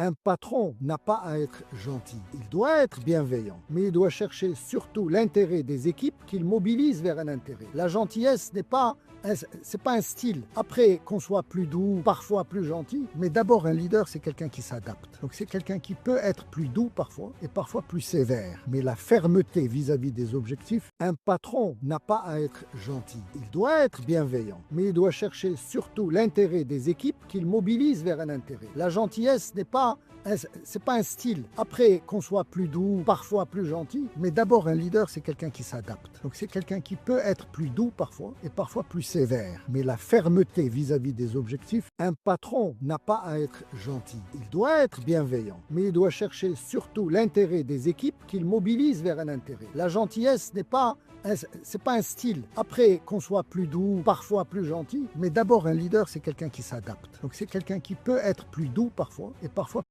Un patron n'a pas à être gentil. Il doit être bienveillant, mais il doit chercher surtout l'intérêt des équipes qu'il mobilise vers un intérêt. La gentillesse c'est pas un style. Après, qu'on soit plus doux, parfois plus gentil, mais d'abord un leader, c'est quelqu'un qui s'adapte. Donc c'est quelqu'un qui peut être plus doux parfois et parfois plus sévère. Mais la fermeté vis-à-vis des objectifs, un patron n'a pas à être gentil. Il doit être bienveillant, mais il doit chercher surtout l'intérêt des équipes qu'il mobilise vers un intérêt. La gentillesse c'est pas un style. Après, qu'on soit plus doux, parfois plus gentil, mais d'abord un leader, c'est quelqu'un qui s'adapte. Donc c'est quelqu'un qui peut être plus doux parfois et parfois plus sévère. Mais la fermeté vis-à-vis des objectifs, un patron n'a pas à être gentil. Il doit être bienveillant, mais il doit chercher surtout l'intérêt des équipes qu'il mobilise vers un intérêt. La gentillesse c'est pas un style. Après, qu'on soit plus doux, parfois plus gentil, mais d'abord un leader, c'est quelqu'un qui s'adapte. Donc c'est quelqu'un qui peut être plus doux parfois et parfois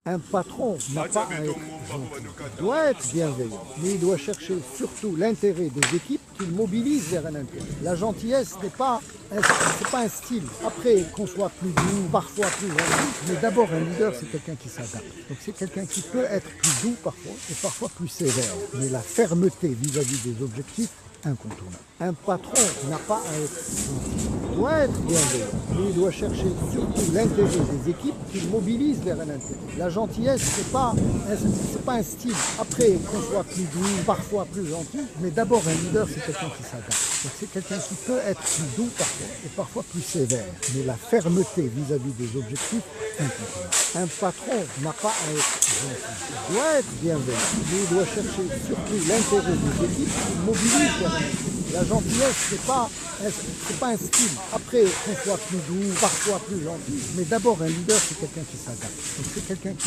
un patron n'a pas à être gentil. Il doit être bienveillant, mais il doit chercher surtout l'intérêt des équipes qu'il mobilise vers un intérêt. La gentillesse c'est pas un style. Après, qu'on soit plus doux, parfois plus gentil, mais d'abord un leader, c'est quelqu'un qui s'adapte. Donc c'est quelqu'un qui peut être plus doux parfois et parfois plus sévère. Mais la fermeté vis-à-vis des objectifs, incontournable. Un patron n'a pas à être gentil. Il doit être bienveillant, mais il doit chercher surtout l'intérêt des équipes qu'il mobilise vers un intérêt. La gentillesse, c'est pas un style. Après, qu'on soit plus doux, parfois plus gentil, mais d'abord un leader, c'est quelqu'un qui s'adapte. Donc c'est quelqu'un qui peut être plus doux parfois et parfois plus sévère. Mais la fermeté vis-à-vis des objectifs, incontournable. Un patron n'a pas à être gentil. Il doit être bienveillant, mais il doit chercher surtout l'intérêt des équipes qu'il mobilise vers un intérêt. La gentillesse, c'est pas un style. Après, qu'on soit plus doux, parfois plus gentil, mais d'abord un leader, c'est quelqu'un qui s'adapte. Donc c'est quelqu'un qui